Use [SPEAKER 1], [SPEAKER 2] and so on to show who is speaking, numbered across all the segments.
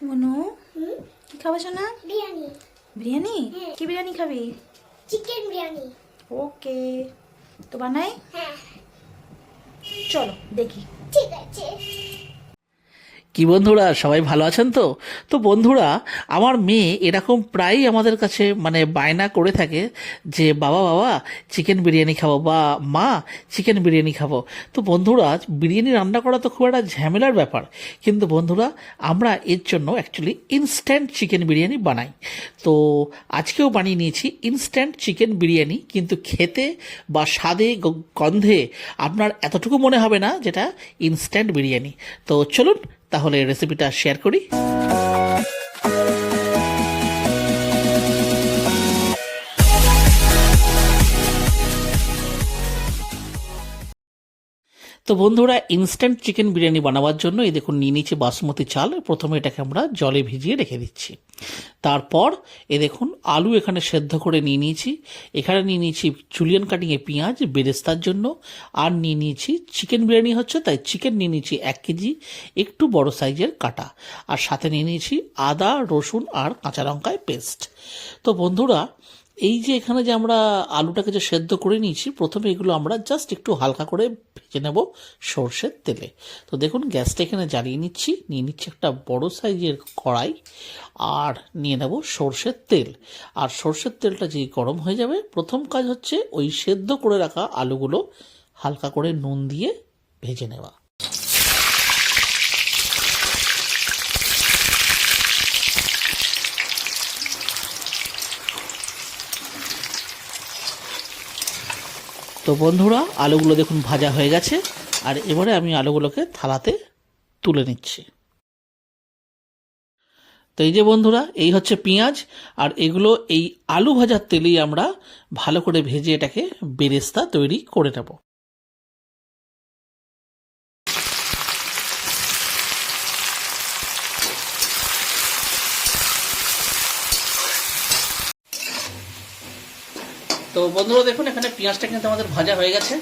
[SPEAKER 1] মনু কি খাবে শোনা?
[SPEAKER 2] বিরিয়ানি।
[SPEAKER 1] বিরিয়ানি? কি বিরিয়ানি খাবি?
[SPEAKER 2] চিকেন বিরিয়ানি।
[SPEAKER 1] ওকে, তো বানাই?
[SPEAKER 2] হ্যাঁ
[SPEAKER 1] চলো দেখি।
[SPEAKER 2] ঠিক আছে।
[SPEAKER 3] কি বন্ধুরা, সবাই ভালো আছেন তো? তো বন্ধুরা, আমার মেয়ে এরকম প্রায়ই আমাদের কাছে বায়না করে থাকে যে বাবা বাবা চিকেন বিরিয়ানি খাবো, বা মা চিকেন বিরিয়ানি খাবো। তো বন্ধুরা, বিরিয়ানি রান্না করা তো খুব একটা ঝামেলার ব্যাপার, কিন্তু বন্ধুরা আমরা এর জন্য অ্যাকচুয়ালি ইনস্ট্যান্ট চিকেন বিরিয়ানি বানাই। তো আজকেও বানিয়ে নিয়েছি ইনস্ট্যান্ট চিকেন বিরিয়ানি, কিন্তু খেতে বা স্বাদে গন্ধে আপনার এতটুকু মনে হবে না যেটা ইনস্ট্যান্ট বিরিয়ানি। তো চলুন তাহলে রেসিপিটা শেয়ার করি। তো বন্ধুরা, ইনস্ট্যান্ট চিকেন বিরিয়ানি বানাবার জন্য এই দেখুন নিয়ে নিচ্ছি বাসমতি চাল। প্রথমে এটাকে আমরা জলে ভিজিয়ে রেখে দিচ্ছি। তারপর এ দেখুন আলু এখানে সেদ্ধ করে নিয়ে নিয়েছি। এখানে নিয়ে নিয়েছি জুলিয়ান কাটিংয়ে পেঁয়াজ বেরেস্তার জন্য। আর নিয়ে নিয়েছি চিকেন বিরিয়ানি হচ্ছে তাই চিকেন নিয়ে নিয়েছি 1 কেজি, একটু বড় সাইজের কাটা। আর সাথে নিয়ে নিয়েছি আদা রসুন আর কাঁচা লঙ্কায় পেস্ট। তো বন্ধুরা, এই যে এখানে যে আমরা আলুটাকে যে সেদ্ধ করে নিয়েছি, প্রথমে এগুলো আমরা জাস্ট একটু হালকা করে ভেজে নেব সর্ষের তেলে। তো দেখুন গ্যাসটা এখানে জ্বালিয়ে নিচ্ছি, নিয়ে নিচ্ছি একটা বড় সাইজের কড়াই, আর নিয়ে নেব সর্ষের তেল। আর সর্ষের তেলটা যেই গরম হয়ে যাবে, প্রথম কাজ হচ্ছে ওই সেদ্ধ করে রাখা আলুগুলো হালকা করে নুন দিয়ে ভেজে নেওয়া। তো বন্ধুরা, আলুগুলো দেখুন ভাজা হয়ে গেছে। আর এবারে আমি আলুগুলোকে থালাতে তুলে নিচ্ছি। তো এই যে বন্ধুরা, এই হচ্ছে পেঁয়াজ। আর এগুলো এই আলু ভাজার তেলেই আমরা ভালো করে ভেজে এটাকে বেরেস্তা তৈরি করে নেব। তো বন্ধুরা দেখুন, এখানে পেঁয়াজটা কিন্তু আমাদের ভাজা হয়ে গেছে।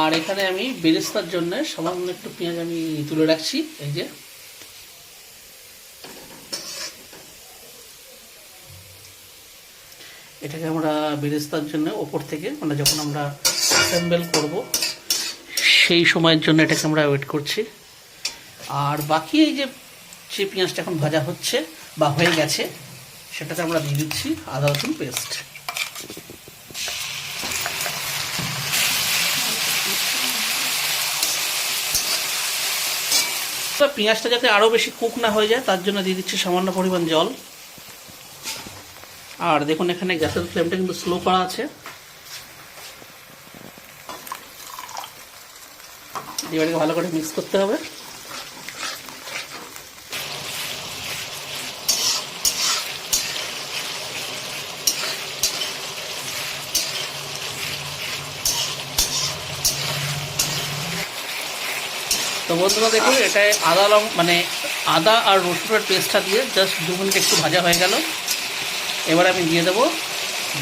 [SPEAKER 3] আর এখানে আমি বেরেস্তার জন্য সামান্য একটু পেঁয়াজ আমি তুলে রাখছি। এই যে এটাকে আমরা বেরেস্তার জন্য ওপর থেকে যখন আমরা অ্যাসেম্বল করব সেই সময়ের জন্য এটাকে আমরা ওয়েট করছি। আর বাকি এই যে পেঁয়াজটা এখন ভাজা হচ্ছে বা হয়ে গেছে, সেটাতে আমরা দিয়ে দিচ্ছি আদা রসুন পেস্ট। পেঁয়াজটা যাতে আরও বেশি কুক না হয়ে যায়, তার জন্য দিয়ে দিচ্ছি সামান্য পরিমাণ জল। আর দেখুন এখানে গ্যাসের ফ্লেমটা কিন্তু স্লো করা আছে। এবারে ভালো করে মিক্স করতে হবে। তো বন্ধুরা দেখুন, এটায় আদা আর রসুনের পেস্টটা দিয়ে জাস্ট 2 মিনিট একটু ভাজা হয়ে গেল। এবার আমি দিয়ে দেবো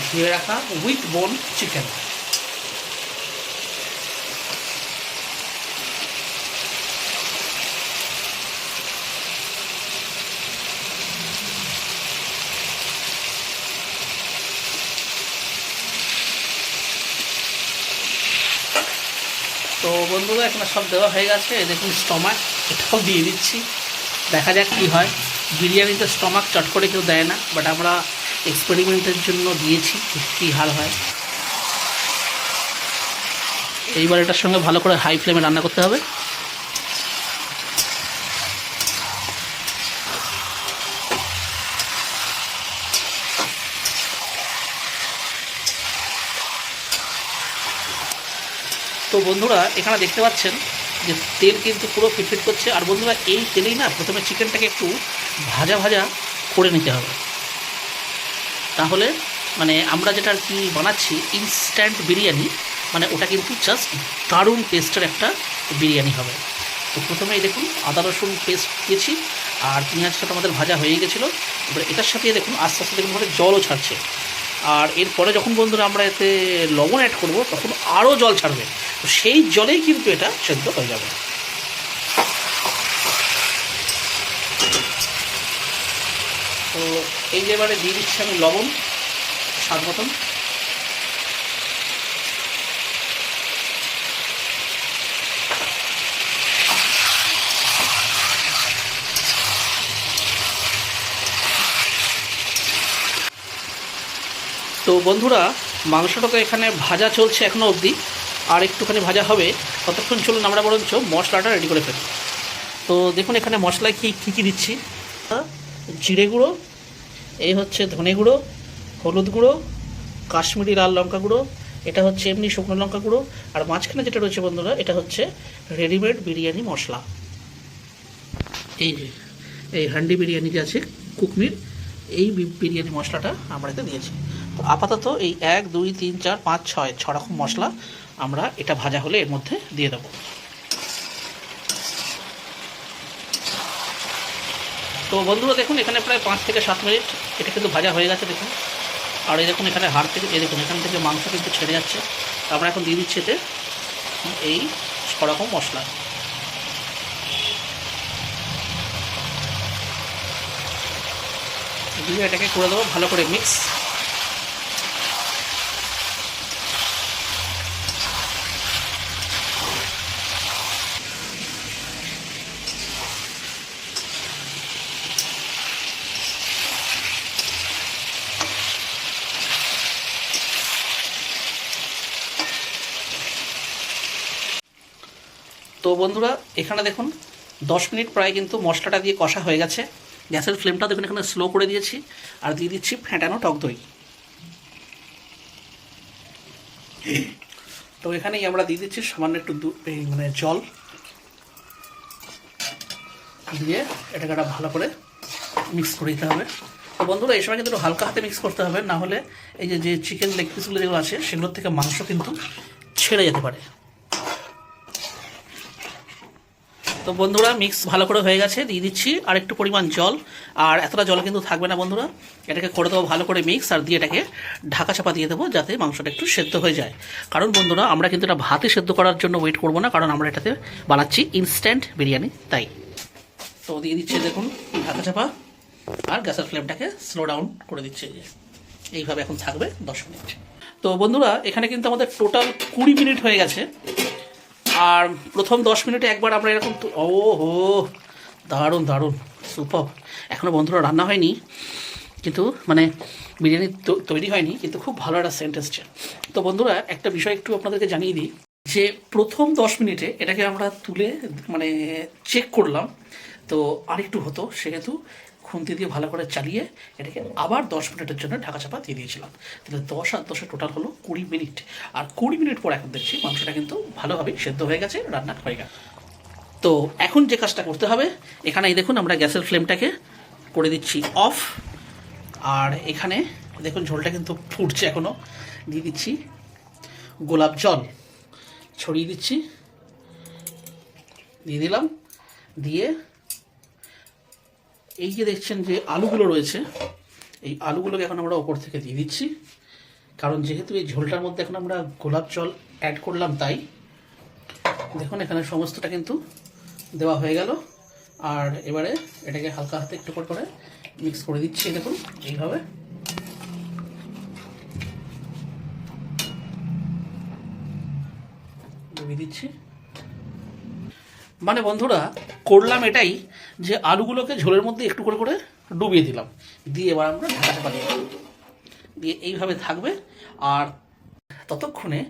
[SPEAKER 3] ধুয়ে রাখা উইথ বোন চিকেন। তো বন্ধুরা, এখানে সব দেওয়া হয়ে গেছে। দেখুন স্টমাক এটাও দিয়ে দিচ্ছি, দেখা যাক কী হয়। বিরিয়ানিতে স্টমাক চট করে কেউ দেয় না, বাট আমরা এক্সপেরিমেন্টের জন্য দিয়েছি, কী হাল হয়। এইবার এটার সঙ্গে ভালো করে হাই ফ্লেমে রান্না করতে হবে। তো বন্ধুরা, এখানে দেখতে পাচ্ছেন যে তেল কিন্তু পুরো ফিটফিট করছে। আর বন্ধুরা, এই তেলেই না প্রথমে চিকেনটাকে একটু ভাজা ভাজা করে নিতে হবে, তাহলে আমরা যেটা আর কি বানাচ্ছি ইনস্ট্যান্ট বিরিয়ানি, ওটা কিন্তু জাস্ট দারুণ টেস্টের একটা বিরিয়ানি হবে। তো প্রথমেই দেখুন আদা রসুন পেস্ট দিয়েছি, আর পেঁয়াজটা আমাদের ভাজা হয়ে গেছিলো। এবার এটার সাথে দেখুন আস্তে আস্তে দেখুন জলও ছাড়ছে। আর এরপরে যখন বন্ধুরা আমরা এতে লবণ অ্যাড করব, তখন আরও জল ছাড়বে। তো সেই জলেই কিন্তু এটা সেদ্ধ হয়ে যাবে। এই যে এবারে দিয়ে দিচ্ছি আমি লবণ স্বাদ মতন। তো বন্ধুরা, মাংসটা তো এখানে ভাজা চলছে এখনও অবধি, আর একটুখানি ভাজা হবে। ততক্ষণ চলুন আমরা বরঞ্চ মশলাটা রেডি করে ফেলি। তো দেখুন এখানে মশলায় কী কী দিচ্ছি। জিরে গুঁড়ো, এই হচ্ছে ধনে গুঁড়ো, হলুদ গুঁড়ো, কাশ্মীরি লাল লঙ্কা গুঁড়ো, এটা হচ্ছে এমনি শুকনো লঙ্কা গুঁড়ো, আর মাঝখানে যেটা রয়েছে বন্ধুরা এটা হচ্ছে রেডিমেড বিরিয়ানি মশলা। এই যে এই হান্ডি বিরিয়ানি যে আছে কুকমির, এই বিরিয়ানি মশলাটা আমরা এতে দিয়েছি। তো আপাতত এই 1 2 3 4 5 6 রকম মশলা আমরা এটা ভাজা হলে এর মধ্যে দিয়ে দেবো। তো বন্ধুরা দেখুন এখানে প্রায় 5 থেকে 7 মিনিট এটা কিন্তু ভাজা হয়ে গেছে দেখুন। আর এই দেখুন এখানে হাড় থেকে, এই দেখুন এখান থেকে মাংস কিন্তু ছেড়ে যাচ্ছে। আমরা এখন দিয়ে দিচ্ছি এতে এই 6 রকম মশলা। দিয়ে এটাকে করে দেবো ভালো করে মিক্স। তো বন্ধুরা এখানে দেখুন 10 মিনিট প্রায় কিন্তু মশলাটা দিয়ে কষা হয়ে গেছে। গ্যাসের ফ্লেমটা দেখুন এখানে স্লো করে দিয়েছি, আর দিয়ে দিচ্ছি ফেটানো টক দই। তো এখানেই আমরা দিয়ে দিচ্ছি সামান্য একটু মানে জল দিয়ে এটাকে একটা ভালো করে মিক্স করে দিতে হবে। তো বন্ধুরা এই সময় কিন্তু একটু হালকা হাতে মিক্স করতে হবে, না হলে এই যে চিকেন লেগ পিসগুলো যেগুলো আছে সেগুলোর থেকে মাংস কিন্তু ছেড়ে যেতে পারে। তো বন্ধুরা মিক্স ভালো করে হয়ে গেছে, দিয়ে দিচ্ছি আর একটু পরিমাণ জল। আর এতটা জল কিন্তু থাকবে না বন্ধুরা, এটাকে করে দেবো ভালো করে মিক্স, আর দিয়ে এটাকে ঢাকা চাপা দিয়ে দেবো যাতে মাংসটা একটু সেদ্ধ হয়ে যায়। কারণ বন্ধুরা আমরা কিন্তু এটা ভাতে সেদ্ধ করার জন্য ওয়েট করবো না, কারণ আমরা এটাতে বানাচ্ছি ইনস্ট্যান্ট বিরিয়ানি তাই। তো দিয়ে দিচ্ছি দেখুন ঢাকা চাপা, আর গ্যাসের ফ্লেমটাকে স্লো ডাউন করে দিচ্ছে। এইভাবে এখন থাকবে 10 মিনিট। তো বন্ধুরা এখানে কিন্তু আমাদের টোটাল 20 মিনিট হয়ে গেছে। আর প্রথম 10 মিনিটে একবার আমরা এরকম, ও হো দারুণ দারুণ সুপার। এখনও বন্ধুরা রান্না হয়নি, কিন্তু মানে বিরিয়ানি তৈরি হয়নি, কিন্তু খুব ভালো একটা সেন্ট এসছে। তো বন্ধুরা একটা বিষয় একটু আপনাদেরকে জানিয়ে দিই, যে প্রথম 10 মিনিটে এটাকে আমরা তুলে মানে চেক করলাম, তো আরেকটু হতো, সেহেতু খুন্তি দিয়ে ভালো করে চালিয়ে এটাকে আবার 10 মিনিটের জন্য ঢাকা চাপা দিয়ে দিয়েছিলাম। তাহলে 10 আর 10 টোটাল হলো 20 মিনিট। আর 20 মিনিট পর এখন দেখছি মাংসটা কিন্তু ভালোভাবেই সেদ্ধ হয়ে গেছে, রান্না হয়ে গেছে। তো এখন যে কাজটা করতে হবে, এখানে এই দেখুন আমরা গ্যাসের ফ্লেমটাকে করে দিচ্ছি অফ, আর এখানে দেখুন ঝোলটা কিন্তু ফুটছে এখনও। দিয়ে দিচ্ছি গোলাপ জল, ছড়িয়ে দিচ্ছি, দিয়ে দিলাম। দিয়ে এই যে দেখছেন যে আলুগুলো রয়েছে, এই আলুগুলোকে এখন আমরা ওপর থেকে দিয়ে দিচ্ছি, কারণ যেহেতু এই ঝোলটার মধ্যে এখন আমরা গোলাপ জল অ্যাড করলাম তাই। দেখুন এখানে সমস্তটা কিন্তু দেওয়া হয়ে গেল। আর এবারে এটাকে হালকা হাতে একটু করে মিক্স করে দিচ্ছি। দেখুন এইভাবে ডুবিয়ে দিচ্ছি। মানে বন্ধুরা করলাম এটাই, যে আলুগুলোকে ঝোলের মধ্যে একটু করে করে ডুবিয়ে দিলাম, দিয়ে এবার আমরা ঢাকা চাপা দিয়ে এইভাবে থাকবে। আর ততক্ষণে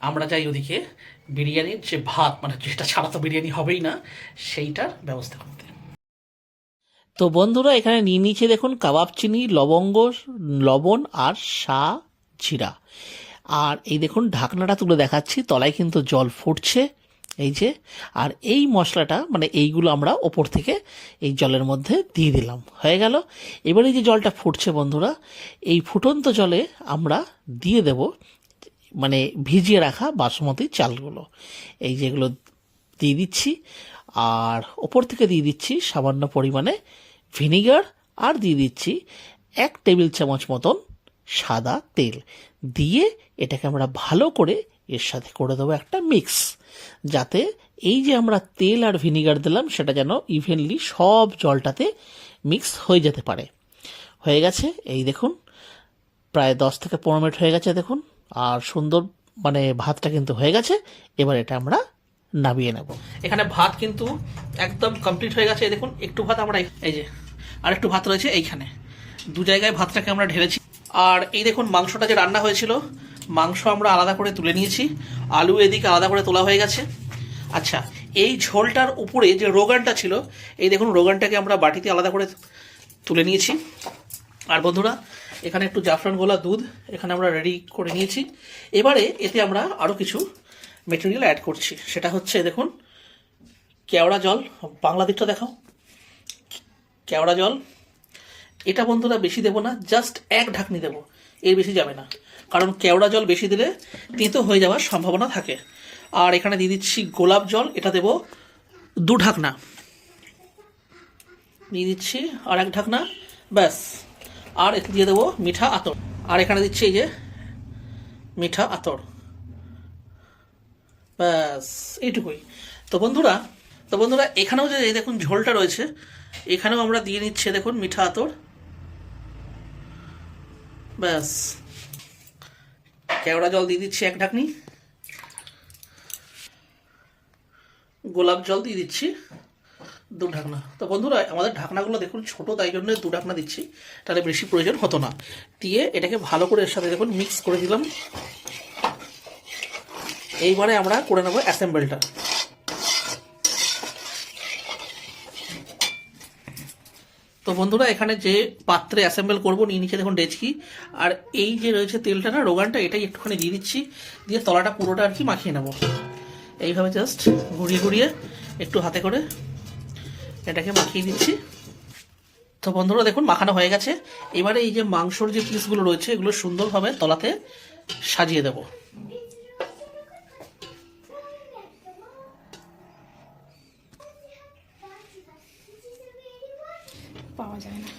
[SPEAKER 3] আমরা যাই ওদিকে বিরিয়ানির যে ভাত, মানে যেটা ছাড়া তো বিরিয়ানি হবেই না, সেইটার ব্যবস্থা করতে। তো বন্ধুরা এখানে নিয়ে নিচে দেখুন কাবাব চিনি, লবঙ্গ, লবণ আর জিরা। আর এই দেখুন ঢাকনাটা তুলে দেখাচ্ছি, তলায় কিন্তু জল ফুটছে এই যে। আর এই মশলাটা মানে এইগুলো আমরা ওপর থেকে এই জলের মধ্যে দিয়ে দিলাম, হয়ে গেল। এবার এই যে জলটা ফুটছে বন্ধুরা, এই ফুটন্ত জলে আমরা দিয়ে দেব মানে ভিজিয়ে রাখা বাসমতি চালগুলো, এই যেগুলো দিয়ে দিচ্ছি। আর ওপর থেকে দিয়ে দিচ্ছি সামান্য পরিমাণে ভিনিগার, আর দিয়ে দিচ্ছি 1 টেবিল চামচ মতন সাদা তেল। দিয়ে এটাকে আমরা ভালো করে এর সাথে করে দেবো একটা মিক্স, যাতে এই যে আমরা তেল আর ভিনিগার দিলাম সেটা যেন ইভেনলি সব জলটাতে মিক্স হয়ে যেতে পারে। হয়ে গেছে। এই দেখুন প্রায় 10 থেকে 15 মিনিট হয়ে গেছে দেখুন, আর সুন্দর মানে ভাতটা কিন্তু হয়ে গেছে। এবার এটা আমরা নামিয়ে নেব। এখানে ভাত কিন্তু একদম কমপ্লিট হয়ে গেছে। এই দেখুন একটু ভাত আমরা এই যে আর একটু ভাত রয়েছে এইখানে, দু জায়গায় ভাতটাকে আমরা ঢেলেছি। আর এই দেখুন মাংসটা যে রান্না হয়েছিল, মাংস আমরা আলাদা করে তুলে নিয়েছি, আলু এদিকে আলাদা করে তোলা হয়ে গেছে। আচ্ছা, এই ঝোলটার উপরে যে রোগানটা ছিল, এই দেখুন রোগানটাকে আমরা বাটিতে আলাদা করে তুলে নিয়েছি। আর বন্ধুরা এখানে একটু জাফরান গোলা দুধ এখানে আমরা রেডি করে নিয়েছি। এবারে এতে আমরা আরও কিছু মেটেরিয়াল অ্যাড করছি, সেটা হচ্ছে দেখুন কেওড়া জল। বাংলা দিকটা দেখাও, কেওড়া জল। এটা বন্ধুরা বেশি দেবো না, জাস্ট 1 ঢাকনি দেবো, এর বেশি যাবে না, কারণ কেওড়া জল বেশি দিলে তেঁতো হয়ে যাওয়ার সম্ভাবনা থাকে। আর এখানে দিয়ে দিচ্ছি গোলাপ জল, এটা দেবো 2 ঢাকনা দিয়ে দিচ্ছি, আর 1 ঢাকনা, ব্যাস। আর এতে দিয়ে দেবো মিঠা আতর, আর এখানে দিচ্ছি এই যে মিঠা আতর, ব্যাস এইটুকুই। তো বন্ধুরা এখানেও যে এই দেখুন ঝোলটা রয়েছে, এখানেও আমরা দিয়ে নিচ্ছি দেখুন মিঠা আতর, ব্যাস। কেওড়া জল দিয়ে দিচ্ছি 1 ঢাকনি, গোলাপ জল দিয়ে দিচ্ছি 2 ঢাকনা। তো বন্ধুরা আমাদের ঢাকনাগুলো দেখুন ছোট, তাই জন্য 2 ঢাকনা দিচ্ছি, তাহলে বেশি প্রয়োজন হতো না। দিয়ে এটাকে ভালো করে এর সাথে দেখুন মিক্স করে দিলাম। এইবারে আমরা করে নেব অ্যাসেম্বলটা। তো বন্ধুরা এখানে যে পাত্রে অ্যাসেম্বল করবো নিয়ে নিচে দেখুন ডেচকি, আর এই যে রয়েছে তেলটা না রোগানটা, এটাই একটুখানি দিয়ে দিচ্ছি, দিয়ে তলাটা পুরোটা আর কি মাখিয়ে নেব। এইভাবে জাস্ট ঘুরিয়ে ঘুরিয়ে একটু হাতে করে এটাকে মাখিয়ে দিচ্ছি। তো বন্ধুরা দেখুন মাখানো হয়ে গেছে। এবারে এই যে মাংসর যে পিসগুলো রয়েছে এগুলো সুন্দরভাবে তলাতে সাজিয়ে দেব।
[SPEAKER 1] পাওয়া যায় না।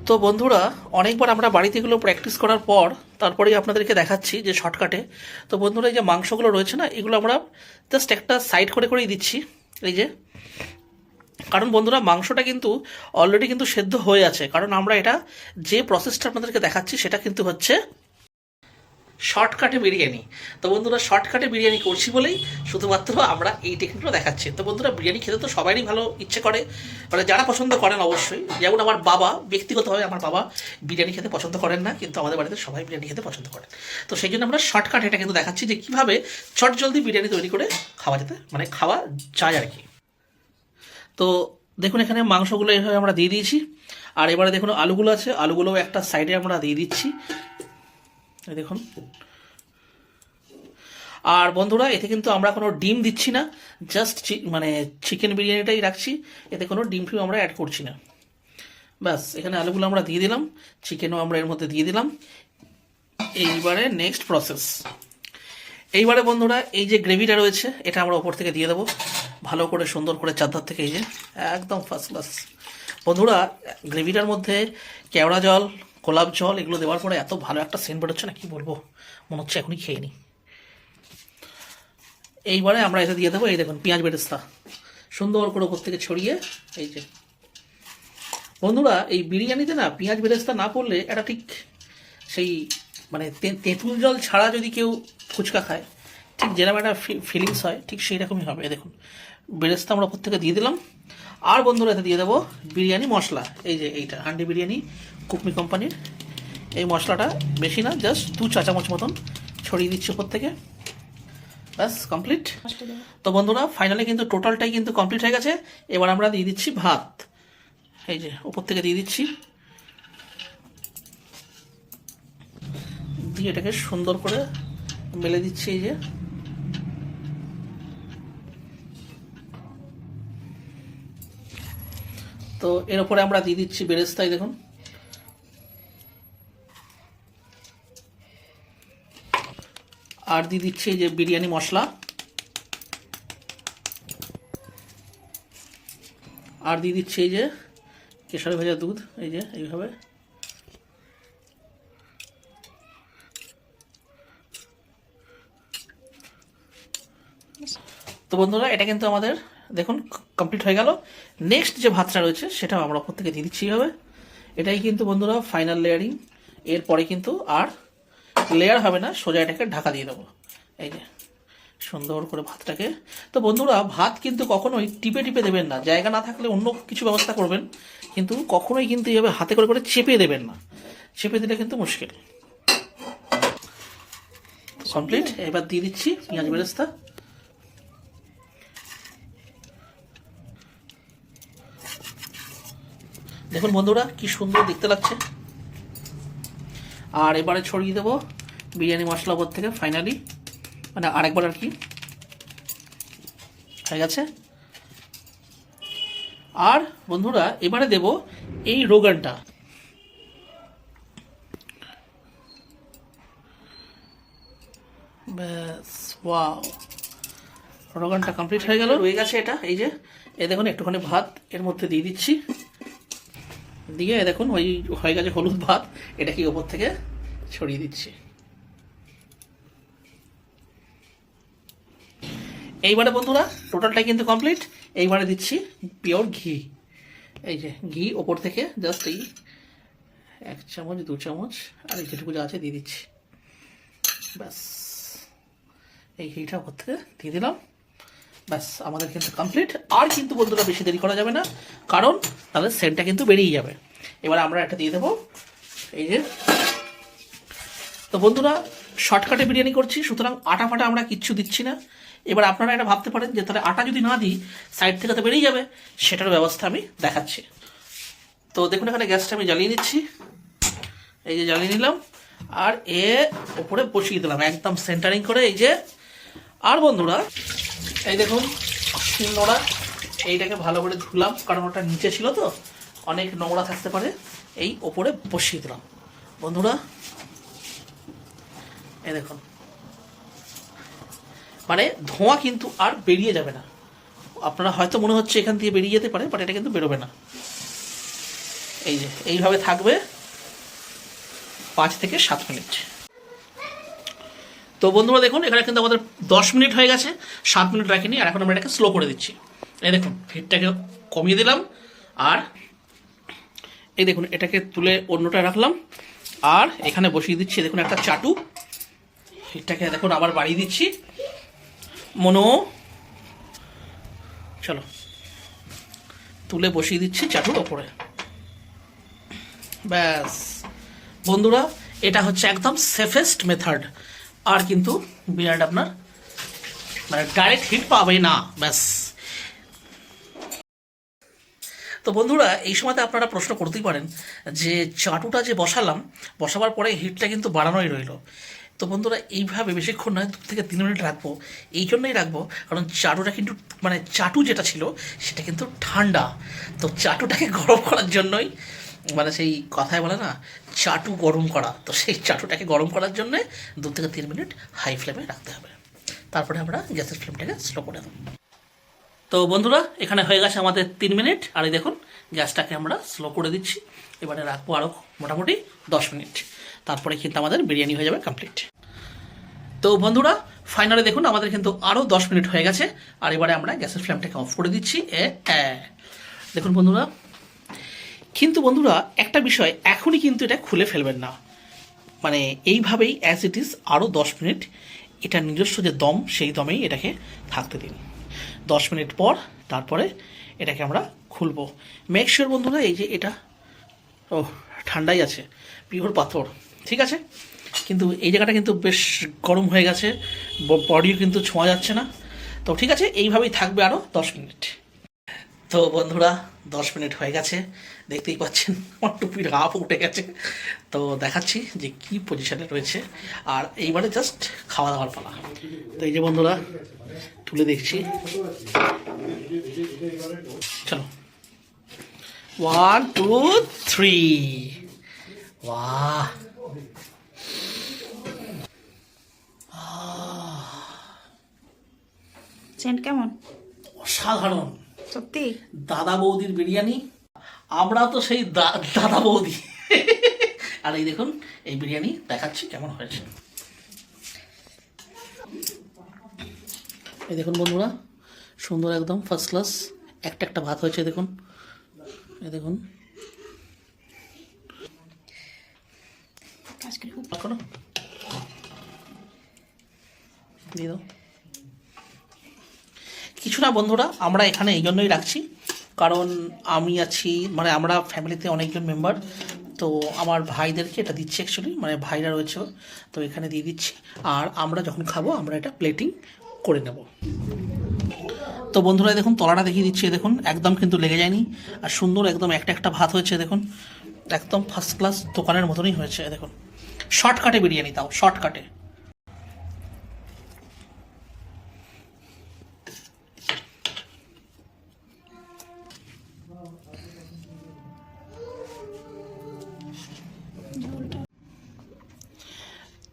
[SPEAKER 3] তো বন্ধুরা অনেকবার আমরা বাড়িতে এগুলো প্র্যাকটিস করার পর তারপরেই আপনাদেরকে দেখাচ্ছি যে শর্টকাটে। তো বন্ধুরা এই যে মাংসগুলো রয়েছে না, এগুলো আমরা জাস্ট একটা সাইড করে করেই দিচ্ছি, এই যে। কারণ বন্ধুরা মাংসটা কিন্তু অলরেডি কিন্তু সেদ্ধ হয়ে আছে, কারণ আমরা এটা যে প্রসেসটা আপনাদেরকে দেখাচ্ছি সেটা কিন্তু হচ্ছে শর্টকাটে বিরিয়ানি। তো বন্ধুরা শর্টকাটে বিরিয়ানি করছি বলেই শুধুমাত্র আমরা এই টেকনিকটা দেখাচ্ছি। তো বন্ধুরা বিরিয়ানি খেতে তো সবারই ভালো ইচ্ছে করে, মানে যারা পছন্দ করেন অবশ্যই। যেমন আমার বাবা, ব্যক্তিগতভাবে আমার বাবা বিরিয়ানি খেতে পছন্দ করেন না, কিন্তু আমাদের বাড়িতে সবাই বিরিয়ানি খেতে পছন্দ করেন। তো সেই জন্য আমরা শর্টকাট এটা কিন্তু দেখাচ্ছি যে কীভাবে চটজলদি বিরিয়ানি তৈরি করে খাওয়া যায় আর কি। তো দেখুন এখানে মাংসগুলো এইভাবে আমরা দিয়ে দিয়েছি, আর এবারে দেখুন আলুগুলো আছে, আলুগুলো একটা সাইডে আমরা দিয়ে দিচ্ছি, দেখুন। আর বন্ধুরা এতে কিন্তু আমরা কোনো ডিম দিচ্ছি না, জাস্ট মানে চিকেন বিরিয়ানিটাই রাখছি, এতে কোনো ডিম ফিম আমরা অ্যাড করছি না। ব্যাস এখানে আলুগুলো আমরা দিয়ে দিলাম, চিকেনও আমরা এর মধ্যে দিয়ে দিলাম। এইবারে নেক্সট প্রসেস, এইবারে বন্ধুরা এই যে গ্রেভিটা রয়েছে এটা আমরা ওপর থেকে দিয়ে দেবো ভালো করে, সুন্দর করে চারধার থেকে, এই যে একদম ফার্স্ট ক্লাস। বন্ধুরা গ্রেভিটার মধ্যে কেওড়া জল, গোলাপ জল এগুলো দেওয়ার পরে এত ভালো একটা সেন্ট বেরোচ্ছে না, কি বলবো, মনে হচ্ছে এখনই খেয়ে নিই। এইবারে আমরা এতে দিয়ে দেবো এই দেখুন পেঁয়াজ বেরেস্তা, সুন্দর করে ওপর থেকে ছড়িয়ে। এই যে বন্ধুরা এই বিরিয়ানিতে না পেঁয়াজ বেরেস্তা না পড়লে এটা ঠিক সেই মানে তেঁতুল জল ছাড়া যদি কেউ ফুচকা খায় ঠিক যেরকম একটা ফিলিংস হয়, ঠিক সেই রকমই হবে। দেখুন বেরেস্তা আমরা ওপর থেকে দিয়ে দিলাম। আর বন্ধুরা এতে দিয়ে দেবো বিরিয়ানি মশলা, এই যে এইটা হান্ডি বিরিয়ানি কুকমি কোম্পানির। এই মশলাটা বেশি না, জাস্ট 2 চা চামচ মতন ছড়িয়ে দিচ্ছি ওপর থেকে, ব্যাস কমপ্লিট। তো বন্ধুরা ফাইনালি কিন্তু টোটালটাই কিন্তু কমপ্লিট হয়ে গেছে। এবার আমরা দিয়ে দিচ্ছি ভাত, এই যে ওপর থেকে দিয়ে দিচ্ছি, দিয়ে এটাকে সুন্দর করে মেলে দিচ্ছি, এই যে। তো এর উপরে আমরা দিয়ে দিচ্ছি বেরেস্তাই দেখুন, আর দিয়ে দিচ্ছি এই যে বিরিয়ানি মশলা, আর দিয়ে দিচ্ছি এই যে কেশর ভেজা দুধ, এই যে এইভাবে। তো বন্ধুরা এটা কিন্তু আমাদের দেখুন কমপ্লিট হয়ে গেল। নেক্সট যে ভাতটা রয়েছে সেটাও আমরা ওপর থেকে দিয়ে দিচ্ছি এইভাবে, এটাই কিন্তু বন্ধুরা ফাইনাল লেয়ারিং। এরপরে কিন্তু আর লেয়ার হবে না, সোজা এটাকে ঢাকা দিয়ে দেবো। এই যে সুন্দর করে ভাতটাকে। তো বন্ধুরা ভাত কিন্তু কখনোই টিপে টিপে দেবেন না, জায়গা না থাকলে অন্য কিছু ব্যবস্থা করবেন, কিন্তু কখনোই কিন্তু এইভাবে হাতে করে করে চেপে দেবেন না, চেপে দিলে কিন্তু মুশকিল। কমপ্লিট। এবার দিয়ে দিচ্ছি পেঁয়াজ বেরেস্তা। দেখুন বন্ধুরা কি সুন্দর দেখতে লাগছে। আর এবারে ছড়িয়ে দেবো বিরিয়ানি মশলা ওপর থেকে ফাইনালি, মানে আরেকবার আর কি হয়ে গেছে। আর বন্ধুরা এবারে দেব এই রোগানটা। ব্যাস, ওয়াও, রোগানটা কমপ্লিট হয়ে গেল। রয়ে গেছে এটা। এই যে এ দেখুন একটুখানি ভাত এর মধ্যে দিয়ে দিচ্ছি, দিয়ে দেখুন ওই হয়ে গেছে হলুদ ভাত, এটা কি ওপর থেকে ছড়িয়ে দিচ্ছি। এইবারে বন্ধুরা টোটালটা কিন্তু কমপ্লিট। এইবারে দিচ্ছি পিওর ঘি। এই যে ঘি ওপর থেকে জাস্ট এই 1 চামচ 2 চামচ আর এই যেটুকু যা আছে দিয়ে দিচ্ছি। ব্যাস, এই ঘিটা ওপর থেকে দিয়ে দিলাম। ব্যাস আমাদের কিন্তু কমপ্লিট। আর কিন্তু বন্ধুরা বেশি দেরি করা যাবে না, কারণ তাহলে সেন্টটা কিন্তু বেরিয়ে যাবে। এবার আমরা একটা দিয়ে দেবো। এই যে, তো বন্ধুরা শর্টকাটে বিরিয়ানি করছি, সুতরাং আটা ফাটা আমরা কিচ্ছু দিচ্ছি না। এবার আপনারা এটা ভাবতে পারেন যে তাহলে আটা যদি না দিই সাইড থেকে তো বেরিয়ে যাবে, সেটার ব্যবস্থা আমি দেখাচ্ছি। তো দেখুন এখানে গ্যাসটা আমি জ্বালিয়ে নিচ্ছি। এই যে জ্বালিয়ে নিলাম, আর এ ওপরে বসিয়ে দিলাম একদম সেন্টারিং করে। এই যে, আর বন্ধুরা এই দেখুন নোংরা, এইটাকে ভালো করে ধুলাম, কারণ ওটা নিচে ছিল তো অনেক নোংরা থাকতে পারে। এই ওপরে বসিয়ে দিলাম বন্ধুরা। এই দেখুন, মানে ধোঁয়া কিন্তু আর বেরিয়ে যাবে না। আপনারা হয়তো মনে হচ্ছে এখান দিয়ে বেরিয়ে যেতে পারে, বাট এটা কিন্তু বেরোবে না। এই যে এইভাবে থাকবে 5 থেকে 7 মিনিট। তো বন্ধুরা দেখুন এখানে কিন্তু আমাদের 10 মিনিট হয়ে গেছে, 7 মিনিট রাখিনি। আর এখন আমরা এটাকে স্লো করে দিচ্ছি। এই দেখুন হিটটাকে কমিয়ে দিলাম, আর এই দেখুন এটাকে তুলে অন্যটা রাখলাম, আর এখানে বসিয়ে দিচ্ছি দেখুন একটা চাটু। হিটটাকে দেখুন আবার বাড়িয়ে দিচ্ছি। মনো, চলো তুলে বসিয়ে দিচ্ছি চাটুর ওপরে। ব্যাস বন্ধুরা, এটা হচ্ছে একদম সেফেস্ট মেথড। আর কিন্তু বিরিয়ানিটা আপনার মানে ডাইরেক্ট হিট পাবে না। ব্যাস। তো বন্ধুরা এই সময়তে আপনারা প্রশ্ন করতেই পারেন যে চাটুটা যে বসাবার পরে হিটটা কিন্তু বাড়ানোই রইল। তো বন্ধুরা এইভাবে বেশিক্ষণ নয়, 2 থেকে 3 মিনিট রাখবো। এই জন্যই রাখবো কারণ চাটুটা কিন্তু মানে চাটু যেটা ছিল সেটা কিন্তু ঠান্ডা। তো চাটুটাকে গরম করার জন্যই, মানে সেই কথায় বলে না চাটু গরম করা, তো সেই চাটুটাকে গরম করার জন্য 2 থেকে 3 মিনিট হাই ফ্লেমে রাখতে হবে। তারপরে আমরা গ্যাসের ফ্লেমটাকে স্লো করে দেবো। তো বন্ধুরা এখানে হয়ে গেছে আমাদের 3 মিনিট। আর এই দেখুন গ্যাসটাকে আমরা স্লো করে দিচ্ছি। এবারে রাখবো আরও মোটামুটি 10 মিনিট, তারপরে কিন্তু আমাদের বিরিয়ানি হয়ে যাবে কমপ্লিট। তো বন্ধুরা ফাইনালি দেখুন আমাদের কিন্তু আরও 10 মিনিট হয়ে গেছে। আর এবারে আমরা গ্যাসের ফ্লেমটাকে অফ করে দিচ্ছি। দেখুন বন্ধুরা, কিন্তু বন্ধুরা একটা বিষয়, এখনই কিন্তু এটা খুলে ফেলবেন না, মানে এইভাবেই অ্যাজ ইট ইজ আরও 10 মিনিট এটা নিজস্ব যে দম সেই দমেই এটাকে থাকতে দিন। 10 মিনিট পর তারপরে এটাকে আমরা খুলবো। মেক শিওর বন্ধুরা এই যে এটা ঠান্ডাই আছে, পিওর পাথর, ঠিক আছে, কিন্তু এই জায়গাটা কিন্তু বেশ গরম হয়ে গেছে, বডিও কিন্তু ছোঁয়া যাচ্ছে না। তো ঠিক আছে, এইভাবেই থাকবে আরও 10 মিনিট। তো বন্ধুরা 10 মিনিট হয়ে গেছে, দেখতেই পাচ্ছেন আমার টুপির হাফ উঠে গেছে। তো দেখাচ্ছি যে কি পজিশনে রয়েছে। আর এইবারে জাস্ট খাওয়া দাওয়ার পালা। তো এই যে বন্ধুরা তুলে দেখছি, চলো 1 2 3। বাহ,
[SPEAKER 1] সেন্ট কেমন?
[SPEAKER 3] অসাধারণ
[SPEAKER 1] সত্যি
[SPEAKER 3] দাদা বৌদির বিরিয়ানি। আমরা তো সেই দাদা বৌদি। আর এই দেখুন এই বিরিয়ানি দেখাচ্ছি কেমন হয়েছে। এই দেখুন বন্ধুরা সুন্দর একদম ফার্স্ট ক্লাস একটা ভাত হয়েছে। দেখুন এই দেখুন
[SPEAKER 1] কাজ করে খুব
[SPEAKER 3] করো, দিয়ে দাও। কিছু না বন্ধুরা, আমরা এখানে এই জন্যই রাখছি, কারণ আমি আছি, মানে আমরা ফ্যামিলিতে অনেকজন মেম্বার, তো আমার ভাইদেরকে এটা দিচ্ছি অ্যাকচুয়ালি, মানে ভাইরা রয়েছে, তো এখানে দিয়ে দিচ্ছি। আর আমরা যখন খাবো আমরা এটা প্লেটিং করে নেব। তো বন্ধুরা দেখুন, তলাটা দেখিয়ে দিচ্ছি, দেখুন একদম কিন্তু লেগে যায়নি, আর সুন্দর একদম একটা একটা ভাত হয়েছে, দেখুন একদম ফার্স্ট ক্লাস দোকানের মতনই হয়েছে। দেখুন শর্টকাটে বিরিয়ানি, তাও শর্টকাটে।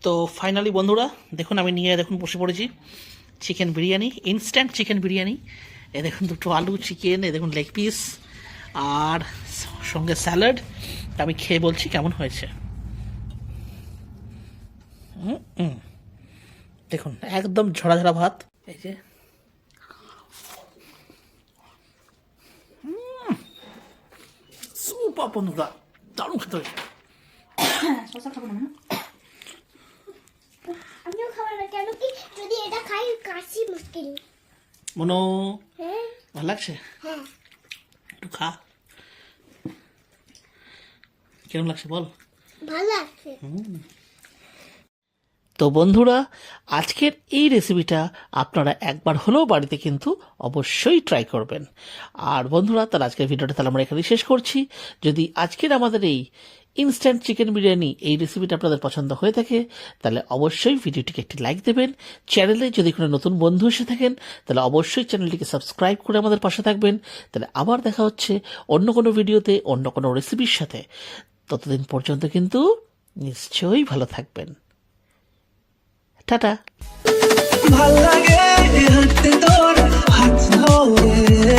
[SPEAKER 3] তো ফাইনালি বন্ধুরা দেখুন, আমি নিয়ে দেখুন বসে পড়েছি chicken biryani, instant chicken biryani. এ দেখুন দুটো আলু, চিকেন, এ দেখুন লেগ পিস, আর সঙ্গে স্যালাড। আমি খেয়ে বলছি কেমন হয়েছে। দেখুন একদম ঝরা ঝরা ভাত, এই যে সুপার বন্ধুরা, দারুণ খেতে হয়েছে।
[SPEAKER 1] শশা খাবো না।
[SPEAKER 2] আমিও খাবো না, কেন কি যদি এটা খাই কাশি মুশকিল।
[SPEAKER 3] মনো
[SPEAKER 2] হ্যাঁ
[SPEAKER 3] ভালো লাগছে,
[SPEAKER 2] হ্যাঁ
[SPEAKER 3] একটু খা, কেমন লাগছে বল।
[SPEAKER 2] ভালো লাগছে।
[SPEAKER 3] তো বন্ধুরা, আজকের এই রেসিপিটা আপনারা একবার হলেও বাড়িতে কিন্তু অবশ্যই ট্রাই করবেন। আর বন্ধুরা, তাহলে আজকের ভিডিওটা তাহলে আমরা এখানে শেষ করছি। যদি আজকের আমাদের এই ইনস্ট্যান্ট চিকেন বিরিয়ানি এই রেসিপিটা আপনাদের পছন্দ হয়ে থাকে, তাহলে অবশ্যই ভিডিওটিকে একটি লাইক দেবেন। চ্যানেলে যদি কোনো নতুন বন্ধু এসে থাকেন, তাহলে অবশ্যই চ্যানেলটিকে সাবস্ক্রাইব করে আমাদের পাশে থাকবেন। তাহলে আবার দেখা হচ্ছে অন্য কোনো ভিডিওতে, অন্য কোনো রেসিপির সাথে। ততদিন পর্যন্ত কিন্তু নিশ্চয়ই ভালো থাকবেন। টাটা।
[SPEAKER 4] ভাল লাগে হাঁটতে তোর হাত ধরে